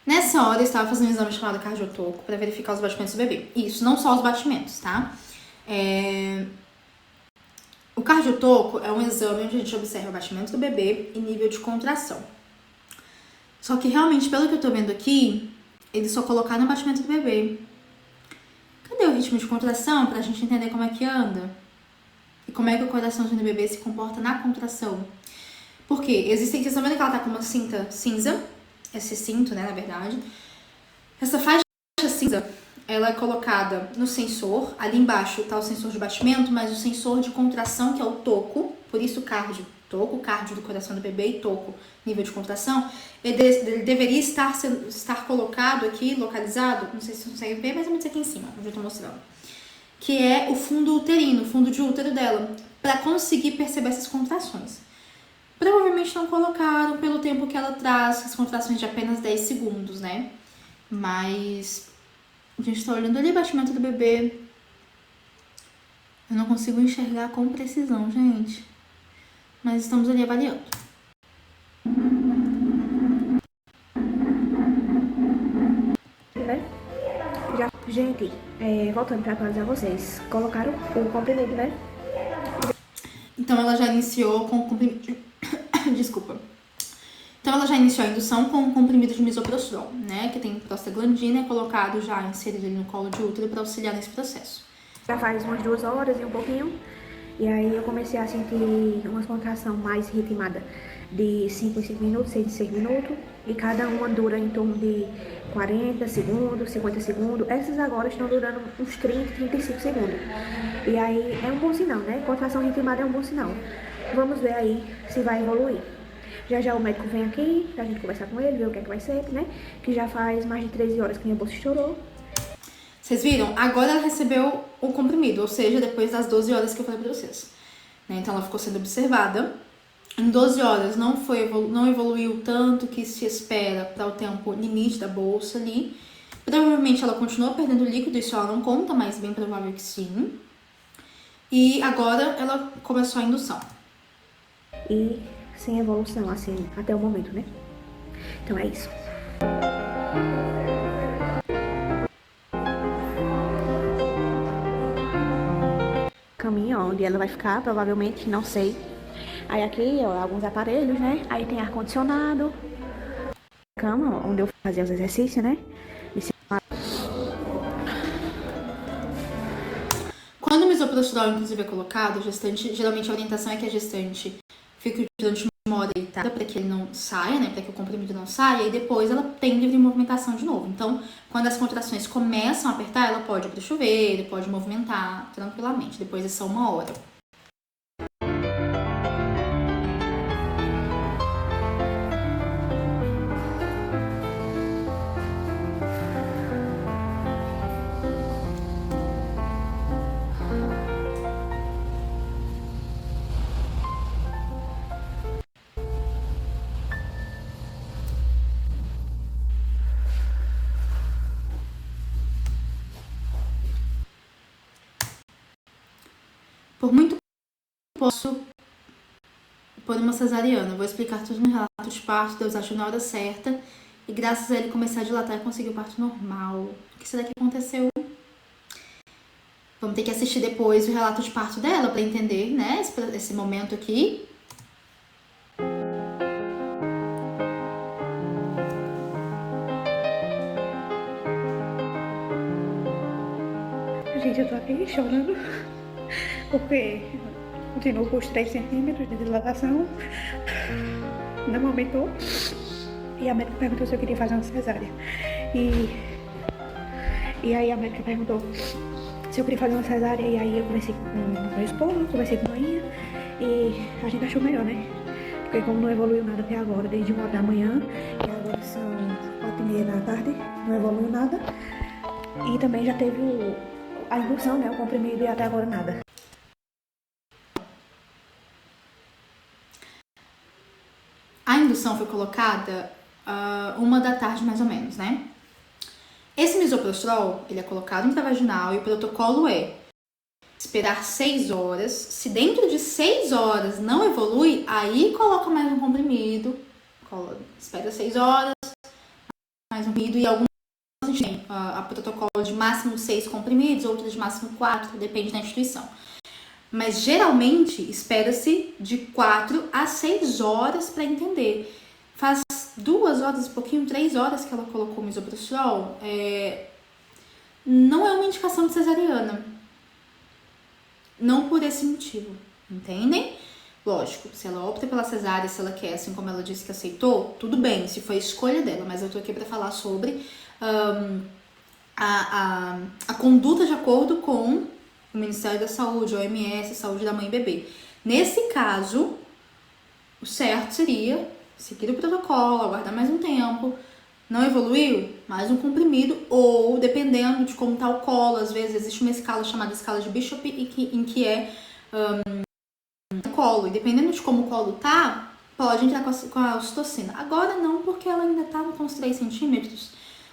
Nessa hora, eu estava fazendo um exame chamado cardiotoco para verificar os batimentos do bebê. Isso, não só os batimentos, tá? O cardiotoco é um exame onde a gente observa o batimento do bebê e nível de contração. Só que realmente, pelo que eu tô vendo aqui, eles só colocaram o batimento do bebê. Cadê o ritmo de contração pra gente entender como é que anda? E como é que o coraçãozinho do bebê se comporta na contração? Porque existem, vocês estão vendo que ela tá com uma cinta cinza, esse cinto, né, na verdade. Essa faixa cinza, ela é colocada no sensor, ali embaixo tá o sensor de batimento, mas o sensor de contração, que é o toco, por isso cardio, toco, cardio do coração do bebê e toco, nível de contração, ele deveria estar colocado aqui, localizado, não sei se vocês conseguem ver, mais ou menos aqui em cima, onde eu tô mostrando, que é o fundo uterino, o fundo de útero dela, para conseguir perceber essas contrações. Provavelmente não colocaram pelo tempo que ela traz, as contrações de apenas 10 segundos, né? Mas a gente tá olhando ali o batimento do bebê. Eu não consigo enxergar com precisão, gente. Mas estamos ali avaliando. Gente, voltando para atualizar vocês, colocaram o comprimido, né? Então ela já iniciou com o comprimido. Desculpa. Então ela já iniciou a indução com o comprimido de misoprostol, né? Que tem prostaglandina, é colocado já inserido ali no colo de útero para auxiliar nesse processo. Já faz umas 2 horas e um pouquinho. E aí eu comecei a sentir uma contração mais ritmada de 5 em 5 minutos, 6 em 6 minutos. E cada uma dura em torno de 40 segundos, 50 segundos. Essas agora estão durando uns 30, 35 segundos. E aí é um bom sinal, né? Contração ritmada é um bom sinal. Vamos ver aí se vai evoluir. Já já o médico vem aqui pra gente conversar com ele, ver o que é que vai ser, né? Que já faz mais de 13 horas que minha bolsa estourou. Vocês viram? Agora ela recebeu o comprimido, ou seja, depois das 12 horas que eu falei pra vocês. Né? Então ela ficou sendo observada. Em 12 horas não evoluiu tanto que se espera para o tempo limite da bolsa ali. Provavelmente ela continuou perdendo líquido, isso ela não conta, mas bem provável que sim. E agora ela começou a indução. E sem evolução, assim, até o momento, né? Então é isso. Caminho onde ela vai ficar, provavelmente, não sei. Aí aqui, ó, alguns aparelhos, né? Aí tem ar-condicionado. Cama, onde eu fazia os exercícios, né? Quando o misoprostol, inclusive, é colocado, geralmente a orientação é que a gestante fique durante uma hora deitada para que ele não saia, né? Para que o comprimido não saia, e depois ela tem livre movimentação de novo. Então, quando as contrações começam a apertar, ela pode ir pro chuveiro, pode movimentar tranquilamente, depois é só uma hora. Por muito posso pôr uma cesariana. Vou explicar tudo no relato de parto, Deus achou na hora certa. E graças a ele começar a dilatar e conseguir o parto normal. O que será que aconteceu? Vamos ter que assistir depois o relato de parto dela para entender, né, esse momento aqui. Gente, eu tô aqui chorando porque continuo com os 3 centímetros de dilatação, não aumentou. E a médica perguntou se eu queria fazer uma cesárea. E aí a médica perguntou se eu queria fazer uma cesárea. E aí eu conversei com meu esposo, conversei com a manhã. E a gente achou melhor, né? Porque como não evoluiu nada até agora, desde 1 hora da manhã, e agora são 4h30 da tarde, não evoluiu nada. E também já teve a indução, né? O comprimido, e até agora nada. A indução foi colocada 1 da tarde, mais ou menos, né? Esse misoprostol, ele é colocado intravaginal e o protocolo é esperar 6 horas. Se dentro de 6 horas não evolui, aí coloca mais um comprimido. Espera 6 horas, mais um comprimido. E alguns a gente tem a protocolo de máximo 6 comprimidos, outros de máximo 4, depende da instituição. Mas geralmente espera-se de 4 a 6 horas para entender. Faz 2 horas e pouquinho, 3 horas que ela colocou o misoprostol. Não é uma indicação de cesariana. Não por esse motivo, entendem? Lógico, se ela opta pela cesárea, se ela quer, assim como ela disse que aceitou, tudo bem, se foi a escolha dela. Mas eu tô aqui para falar sobre a conduta de acordo com o Ministério da Saúde, OMS, Saúde da Mãe e Bebê. Nesse caso, o certo seria seguir o protocolo, aguardar mais um tempo. Não evoluiu? Mais um comprimido, ou dependendo de como tá o colo, às vezes existe uma escala chamada escala de Bishop, em que é o colo, e dependendo de como o colo tá, pode entrar com a ocitocina. Agora não, porque ela ainda tava com os 3 centímetros.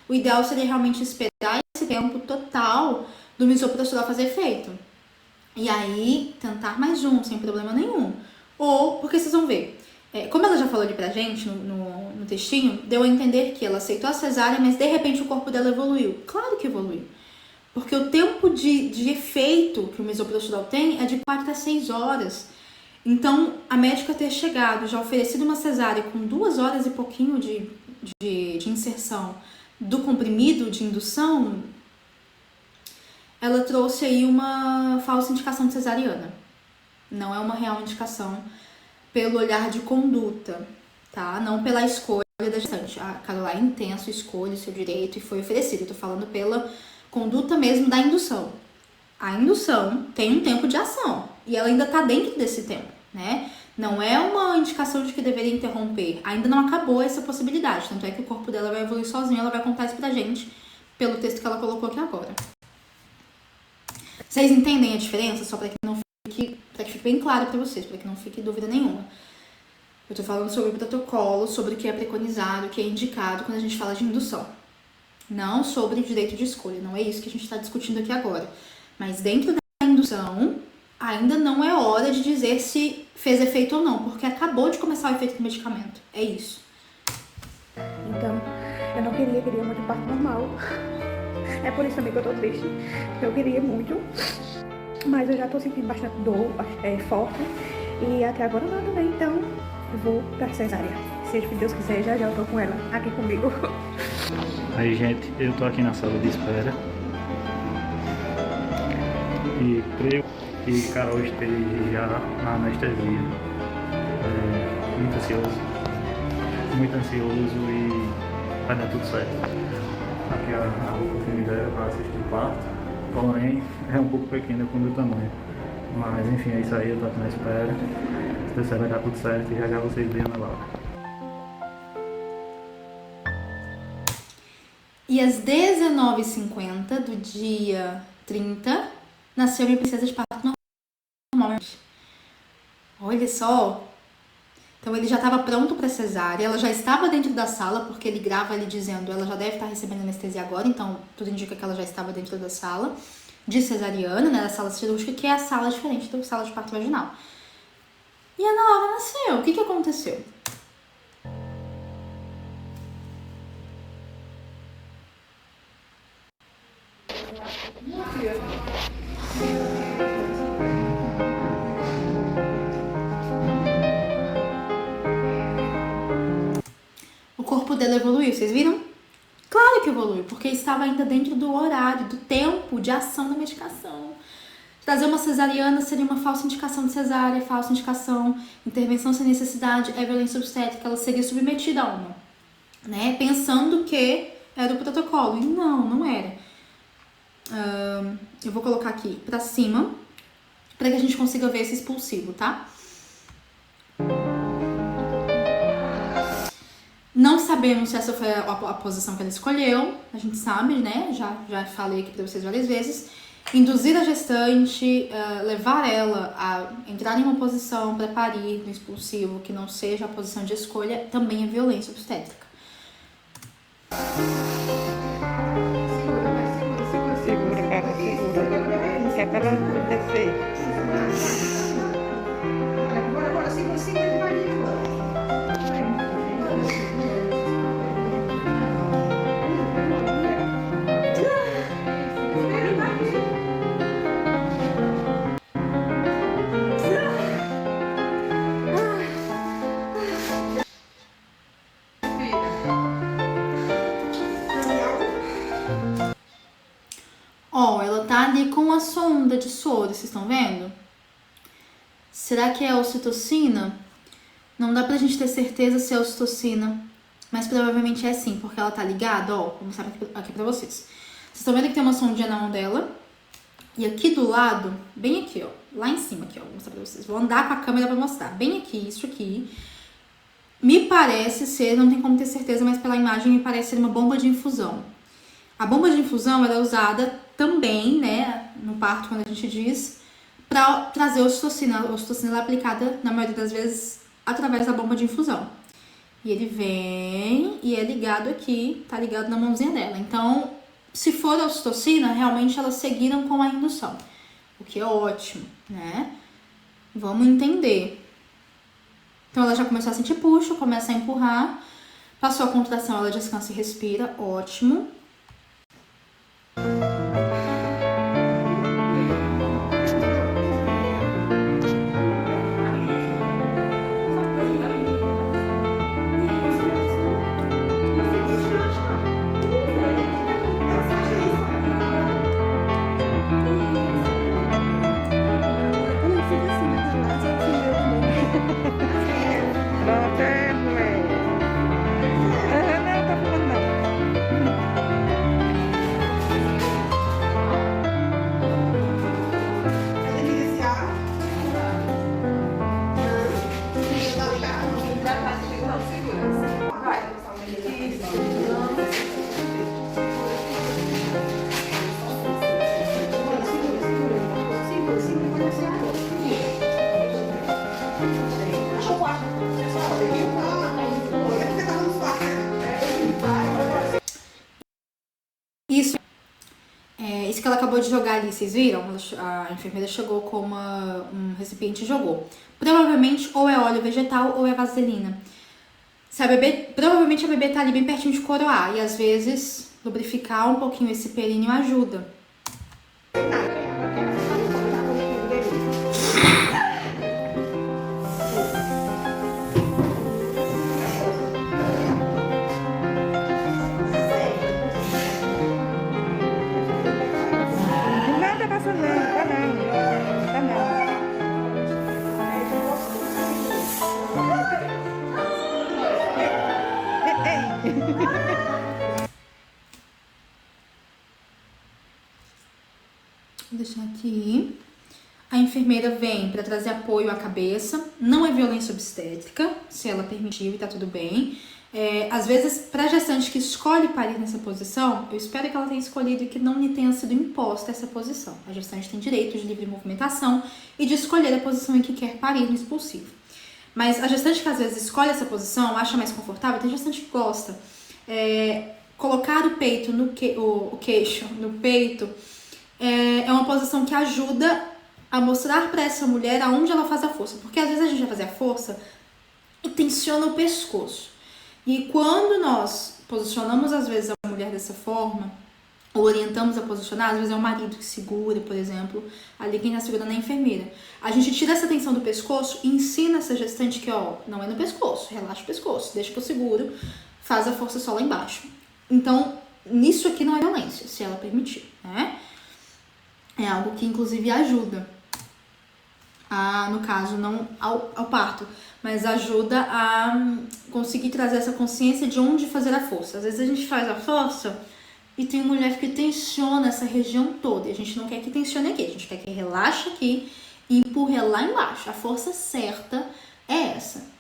O ideal seria realmente esperar esse tempo total do misoprostol fazer efeito. E aí, tentar mais um, sem problema nenhum. Ou, porque vocês vão ver, como ela já falou ali pra gente no textinho, deu a entender que ela aceitou a cesárea, mas de repente o corpo dela evoluiu. Claro que evoluiu. Porque o tempo de efeito que o misoprostol tem é de 4 a 6 horas. Então, a médica ter chegado, já oferecido uma cesárea com 2 horas e pouquinho de inserção do comprimido de indução, ela trouxe aí uma falsa indicação de cesariana. Não é uma real indicação pelo olhar de conduta, tá? Não pela escolha da gestante. A Caroline tem a sua escolha, o seu direito e foi oferecido. Eu tô falando pela conduta mesmo da indução. A indução tem um tempo de ação e ela ainda tá dentro desse tempo, né? Não é uma indicação de que deveria interromper. Ainda não acabou essa possibilidade. Tanto é que o corpo dela vai evoluir sozinho. Ela vai contar isso pra gente pelo texto que ela colocou aqui agora. Vocês entendem a diferença? Só para que não fique, para que fique bem claro para vocês, para que não fique dúvida nenhuma. Eu tô falando sobre o protocolo, sobre o que é preconizado, o que é indicado quando a gente fala de indução. Não sobre o direito de escolha, não é isso que a gente está discutindo aqui agora. Mas dentro da indução, ainda não é hora de dizer se fez efeito ou não, porque acabou de começar o efeito do medicamento. É isso. Então, eu não queria muito parto normal. É por isso também que eu tô triste. Eu queria muito, mas eu já tô sentindo bastante dor, forte. E até agora nada, né? Então, eu vou pra cesárea. Se Deus quiser, já eu tô com ela aqui comigo. Aí, gente, eu tô aqui na sala de espera. E creio que Carol esteja na anestesia. Muito ansioso e vai dar tudo certo. Aqui a roupa que me deram para assistir o parto, porém é um pouco pequena com o meu tamanho. Mas enfim, é isso aí, eu tô aqui na espera. Se Deus quiser, vai dar tudo certo e já vocês veem na Laura. E às 19h50 do dia 30, nasceu minha princesa de parto normal. Olha só. Então ele já estava pronto para cesárea, ela já estava dentro da sala, porque ele grava ali dizendo, ela já deve estar recebendo anestesia agora, então tudo indica que ela já estava dentro da sala de cesariana, né, da sala cirúrgica, que é a sala diferente da sala de parto vaginal. E a Ana Laura nasceu. O que aconteceu? O corpo dela evoluiu, vocês viram? Claro que evoluiu, porque estava ainda dentro do horário, do tempo de ação da medicação. Trazer uma cesariana seria uma falsa indicação de cesárea, falsa indicação, intervenção sem necessidade, é violência obstétrica, ela seria submetida a uma, né? Pensando que era o protocolo, e não era. Eu vou colocar aqui pra cima, para que a gente consiga ver esse expulsivo, tá? Não sabemos se essa foi a posição que ela escolheu, a gente sabe, né? Já falei aqui pra vocês várias vezes. Induzir a gestante, levar ela a entrar em uma posição para parir no expulsivo que não seja a posição de escolha, também é violência obstétrica. Segura, cara, segura. Não quer pra ela descer. Agora, segura, ele vai vir embora. Ó, ela tá ali com a sonda de soro, vocês estão vendo? Será que é a ocitocina? Não dá pra gente ter certeza se é a ocitocina, mas provavelmente é sim, porque ela tá ligada, ó, vou mostrar aqui pra vocês. Vocês estão vendo que tem uma sondinha na mão dela? E aqui do lado, bem aqui, ó, lá em cima aqui, ó, vou mostrar pra vocês. Vou andar com a câmera pra mostrar. Bem aqui, isso aqui. Me parece ser, não tem como ter certeza, mas pela imagem me parece ser uma bomba de infusão. A bomba de infusão ela é usada também, né, no parto, quando a gente diz, para trazer a ocitocina. A ocitocina é aplicada, na maioria das vezes, através da bomba de infusão. E ele vem e é ligado aqui, tá ligado na mãozinha dela. Então, se for a ocitocina, realmente elas seguiram com a indução, o que é ótimo, né? Vamos entender. Então, ela já começou a sentir puxo, começa a empurrar, passou a contração, ela descansa e respira, ótimo. Pronto, moleque. Não, tá falando não. Isso que ela acabou de jogar ali, vocês viram? A enfermeira chegou com um recipiente e jogou. Provavelmente ou é óleo vegetal ou é vaselina. Provavelmente a bebê tá ali bem pertinho de coroar. E às vezes lubrificar um pouquinho esse períneo ajuda. Não, tá passando não, tá não. Tá não. Vou deixar aqui. A enfermeira vem para trazer apoio à cabeça. Não é violência obstétrica, se ela permitiu e tá tudo bem. Às vezes, para gestante que escolhe parir nessa posição, eu espero que ela tenha escolhido e que não lhe tenha sido imposta essa posição. A gestante tem direito de livre movimentação e de escolher a posição em que quer parir no expulsivo. Mas a gestante que às vezes escolhe essa posição, acha mais confortável, tem gestante que gosta. Colocar o peito o queixo no peito é uma posição que ajuda a mostrar para essa mulher aonde ela faz a força. Porque às vezes a gente vai fazer a força e tensiona o pescoço. E quando nós posicionamos, às vezes, a mulher dessa forma, ou orientamos a posicionar, às vezes é o marido que segura, por exemplo, ali quem tá segurando é a enfermeira. A gente tira essa tensão do pescoço e ensina essa gestante que, não é no pescoço, relaxa o pescoço, deixa que eu seguro, faz a força só lá embaixo. Então, nisso aqui não é violência, se ela permitir, né? É algo que, inclusive, ajuda. No caso, não ao parto, mas ajuda a conseguir trazer essa consciência de onde fazer a força. Às vezes a gente faz a força e tem mulher que tensiona essa região toda, e a gente não quer que tensione aqui, a gente quer que relaxe aqui e empurre lá embaixo. A força certa é essa.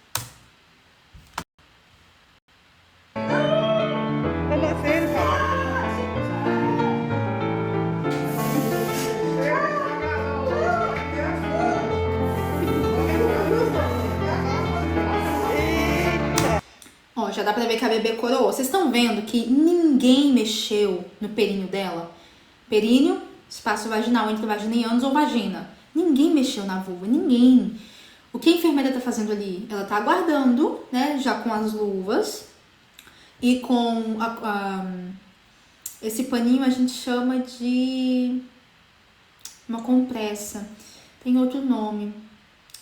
Já dá pra ver que a bebê coroou. Vocês estão vendo que ninguém mexeu no períneo dela? Períneo, espaço vaginal entre vagina e ânus ou vagina. Ninguém mexeu na vulva, ninguém. O que a enfermeira tá fazendo ali? Ela tá aguardando, né, já com as luvas e com esse paninho a gente chama de uma compressa. Tem outro nome.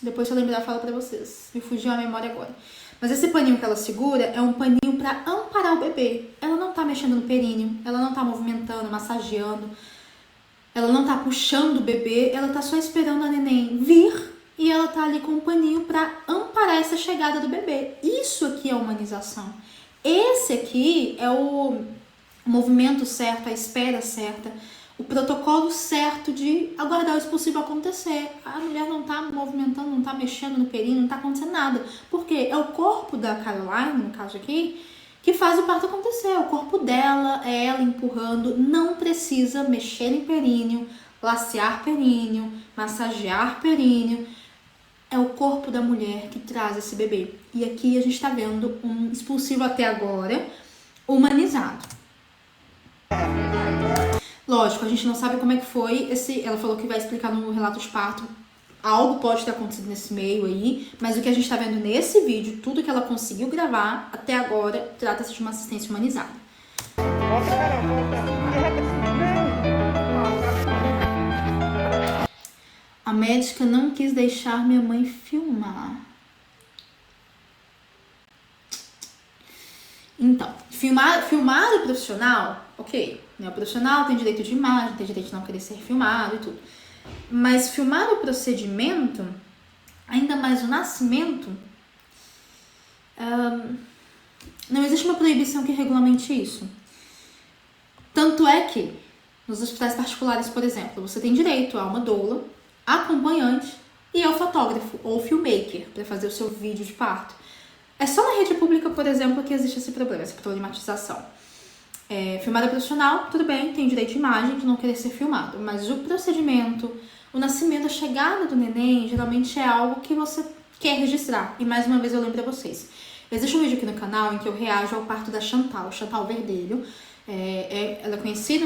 Depois se eu lembrar eu falo pra vocês. Me fugiu a memória agora. Mas esse paninho que ela segura é um paninho para amparar o bebê. Ela não tá mexendo no períneo, ela não tá movimentando, massageando, ela não tá puxando o bebê, ela tá só esperando a neném vir e ela tá ali com um paninho para amparar essa chegada do bebê. Isso aqui é humanização. Esse aqui é o movimento certo, a espera certa, o protocolo certo de aguardar o expulsivo acontecer. A mulher não tá movimentando, não tá mexendo no períneo, não tá acontecendo nada. Porque é o corpo da Caroline, no caso aqui, que faz o parto acontecer. É o corpo dela, é ela empurrando, não precisa mexer em períneo, lacear períneo, massagear períneo. É o corpo da mulher que traz esse bebê. E aqui a gente tá vendo um expulsivo até agora humanizado. Lógico, a gente não sabe como é que foi ela falou que vai explicar no relato de parto. Algo pode ter acontecido nesse meio aí, mas o que a gente tá vendo nesse vídeo, tudo que ela conseguiu gravar até agora, trata-se de uma assistência humanizada. A médica não quis deixar minha mãe filmar. Então, filmar o profissional, ok. O profissional tem direito de imagem, tem direito de não querer ser filmado e tudo. Mas filmar o procedimento, ainda mais o nascimento, não existe uma proibição que regulamente isso. Tanto é que, nos hospitais particulares, por exemplo, você tem direito a uma doula, acompanhante e ao fotógrafo ou filmmaker para fazer o seu vídeo de parto. É só na rede pública, por exemplo, que existe esse problema, essa problematização. Filmada profissional, tudo bem, tem direito de imagem de não querer ser filmado, mas o procedimento, o nascimento, a chegada do neném, geralmente é algo que você quer registrar. E mais uma vez eu lembro a vocês, existe um vídeo aqui no canal em que eu reajo ao parto da Chantal Verdelho, Ela é conhecida,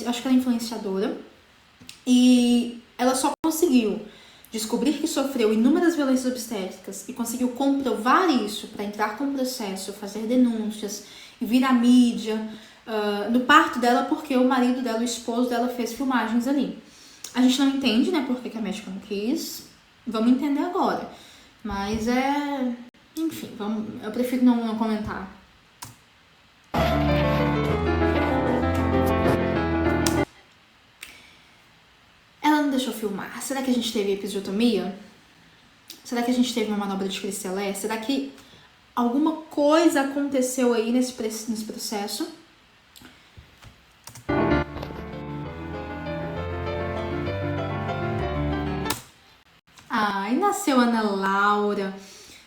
acho que ela é influenciadora. E ela só conseguiu descobrir que sofreu inúmeras violências obstétricas e conseguiu comprovar isso para entrar com processo, fazer denúncias e vir à mídia no parto dela, porque o marido dela, o esposo dela, fez filmagens ali. A gente não entende, né, por que a médica não quis. Vamos entender agora. Mas enfim, eu prefiro não comentar. Ela não deixou filmar. Será que a gente teve episiotomia? Será que a gente teve uma manobra de Cristialé? Será que alguma coisa aconteceu aí nesse processo? E nasceu Ana Laura.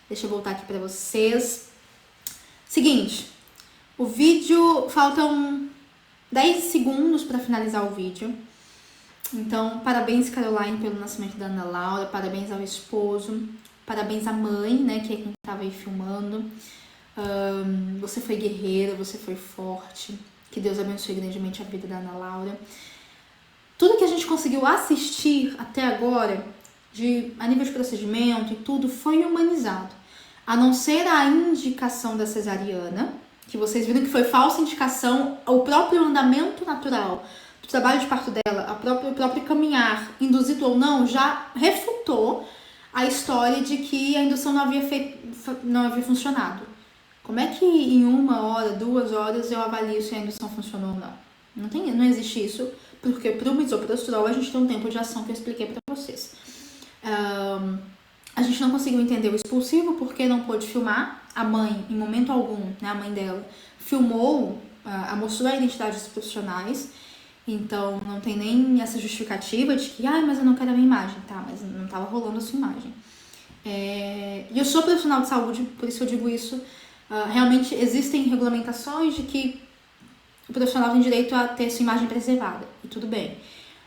Deixa eu voltar aqui pra vocês. Seguinte, o vídeo, faltam 10 segundos para finalizar o vídeo. Então, parabéns, Caroline, pelo nascimento da Ana Laura, parabéns ao esposo, parabéns à mãe, né, que é quem estava aí filmando. Você foi guerreira, você foi forte, que Deus abençoe grandemente a vida da Ana Laura. Tudo que a gente conseguiu assistir até agora, a nível de procedimento e tudo, foi humanizado. A não ser a indicação da cesariana, que vocês viram que foi falsa indicação, o próprio andamento natural do trabalho de parto dela, o próprio caminhar, induzido ou não, já refutou a história de que a indução não havia funcionado. Como é que em 1 hora, 2 horas eu avalio se a indução funcionou ou não? Não existe isso, porque para o misoprostol a gente tem um tempo de ação que eu expliquei para vocês. A gente não conseguiu entender o expulsivo porque não pôde filmar. A mãe, em momento algum, né, a mãe dela, filmou, mostrou a identidade dos profissionais. Então, não tem nem essa justificativa de que, mas eu não quero a minha imagem, tá? Mas não estava rolando a sua imagem. E eu sou profissional de saúde, por isso eu digo isso. Realmente existem regulamentações de que o profissional tem direito a ter sua imagem preservada, e tudo bem.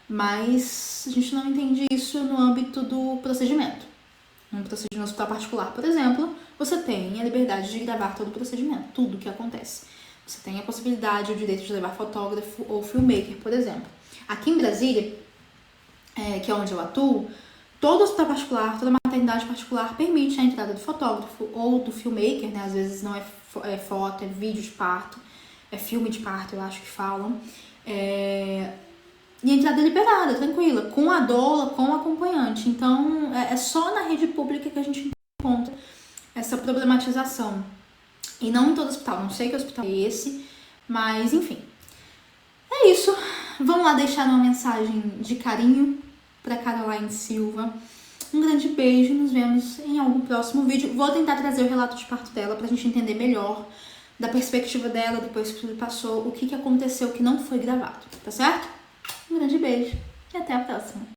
Mas a gente não entende isso no âmbito do procedimento. No procedimento no hospital particular, por exemplo, você tem a liberdade de gravar todo o procedimento, tudo que acontece. Você tem a possibilidade, o direito de levar fotógrafo ou filmmaker, por exemplo. Aqui em Brasília, que é onde eu atuo, todo hospital particular, toda maternidade particular permite a entrada do fotógrafo ou do filmmaker, né? Às vezes não é foto, é vídeo de parto, é filme de parto, eu acho que falam. E a entrada é liberada, tranquila, com a doula, com o acompanhante. Então, é só na rede pública que a gente encontra essa problematização. E não em todo hospital, não sei que hospital é esse, mas enfim. É isso. Vamos lá deixar uma mensagem de carinho para Caroline Silva. Um grande beijo, nos vemos em algum próximo vídeo. Vou tentar trazer o relato de parto dela pra gente entender melhor da perspectiva dela, depois que tudo passou, o que aconteceu que não foi gravado, tá certo? Um grande beijo e até a próxima.